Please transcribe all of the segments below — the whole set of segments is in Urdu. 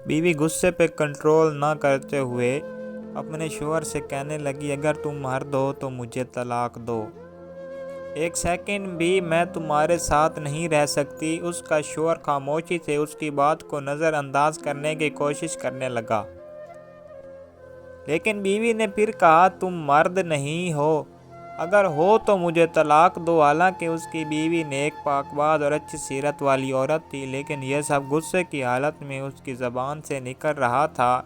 بیوی غصے پہ کنٹرول نہ کرتے ہوئے اپنے شوہر سے کہنے لگی، اگر تم مرد ہو تو مجھے طلاق دو، ایک سیکنڈ بھی میں تمہارے ساتھ نہیں رہ سکتی۔ اس کا شوہر خاموشی سے اس کی بات کو نظر انداز کرنے کی کوشش کرنے لگا، لیکن بیوی نے پھر کہا، تم مرد نہیں ہو، اگر ہو تو مجھے طلاق دو۔ حالانکہ اس کی بیوی نیک، پاک باز اور اچھی سیرت والی عورت تھی، لیکن یہ سب غصے کی حالت میں اس کی زبان سے نکل رہا تھا،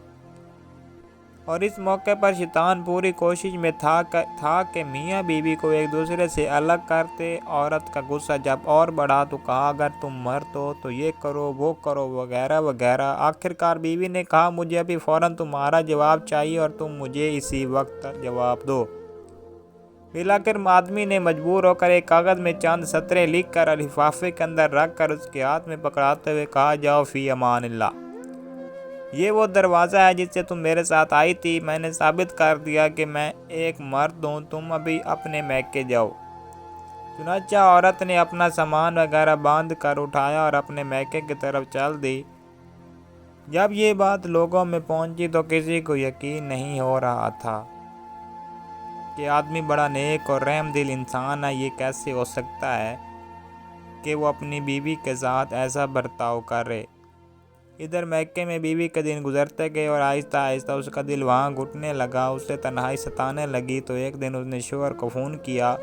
اور اس موقع پر شیطان پوری کوشش میں تھا کہ میاں بیوی کو ایک دوسرے سے الگ کرتے۔ عورت کا غصہ جب اور بڑھا تو کہا، اگر تم مرد ہو تو یہ کرو، وہ کرو، وغیرہ وغیرہ۔ آخرکار بیوی نے کہا، مجھے ابھی فوراً تمہارا جواب چاہیے اور تم مجھے اسی وقت جواب دو۔ بالآخر آدمی نے مجبور ہو کر ایک کاغذ میں چند سطریں لکھ کر اور لفافے کے اندر رکھ کر اس کے ہاتھ میں پکڑاتے ہوئے کہا، جاؤ فی امان اللہ، یہ وہ دروازہ ہے جس سے تم میرے ساتھ آئی تھی، میں نے ثابت کر دیا کہ میں ایک مرد ہوں، تم ابھی اپنے میکے جاؤ۔ چنانچہ عورت نے اپنا سامان وغیرہ باندھ کر اٹھایا اور اپنے میکے کی طرف چل دی۔ جب یہ بات لوگوں میں پہنچی تو کسی کو یقین نہیں ہو رہا تھا کہ آدمی بڑا نیک اور رحم دل انسان ہے، یہ کیسے ہو سکتا ہے کہ وہ اپنی بیوی کے ساتھ ایسا برتاؤ کرے۔ ادھر میکے میں بیوی کے دن گزرتے گئے اور آہستہ آہستہ اس کا دل وہاں گھٹنے لگا، اسے تنہائی ستانے لگی۔ تو ایک دن اس نے شوہر کو فون کیا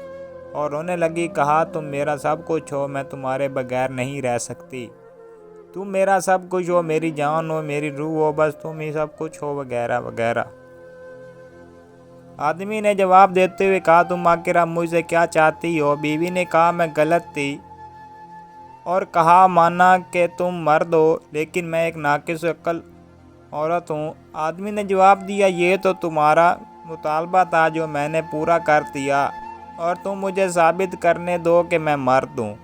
اور رونے لگی، کہا، تم میرا سب کچھ ہو، میں تمہارے بغیر نہیں رہ سکتی، تم میرا سب کچھ ہو، میری جان ہو، میری روح ہو، بس تم ہی سب کچھ ہو، وغیرہ وغیرہ۔ آدمی نے جواب دیتے ہوئے کہا، تم آخر اب مجھ سے کیا چاہتی ہو؟ بیوی نے کہا، میں غلط تھی، اور کہا، مانا کہ تم مرد ہو لیکن میں ایک ناقص عقل عورت ہوں۔ آدمی نے جواب دیا، یہ تو تمہارا مطالبہ تھا جو میں نے پورا کر دیا، اور تم مجھے ثابت کرنے دو کہ میں مرد ہوں۔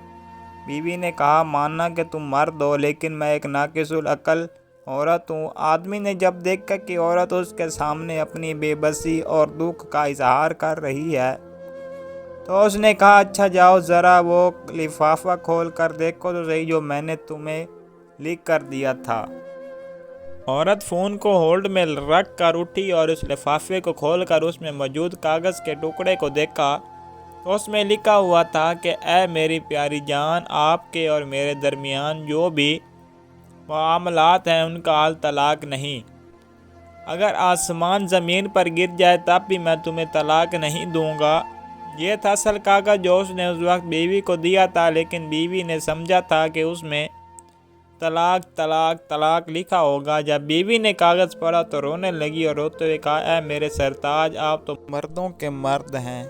بیوی نے کہا، مانا کہ تم مرد ہو لیکن میں ایک ناقص العقل عورت ہوں۔ آدمی نے جب دیکھا کہ عورت اس کے سامنے اپنی بے بسی اور دکھ کا اظہار کر رہی ہے تو اس نے کہا، اچھا جاؤ ذرا وہ لفافہ کھول کر دیکھو تو صحیح جو میں نے تمہیں لکھ کر دیا تھا۔ عورت فون کو ہولڈ میں رکھ کر اٹھی اور اس لفافے کو کھول کر اس میں موجود کاغذ کے ٹکڑے کو دیکھا تو اس میں لکھا ہوا تھا کہ اے میری پیاری جان، آپ کے اور میرے درمیان جو بھی معاملات ہیں ان کا حل طلاق نہیں، اگر آسمان زمین پر گر جائے تب بھی میں تمہیں طلاق نہیں دوں گا۔ یہ تھا اصل کاغذ جو اس نے اس وقت بیوی کو دیا تھا، لیکن بیوی نے سمجھا تھا کہ اس میں طلاق طلاق طلاق لکھا ہوگا۔ جب بیوی نے کاغذ پڑھا تو رونے لگی اور روتے ہوئے کہا، اے میرے سرتاج، آپ تو مردوں کے مرد ہیں،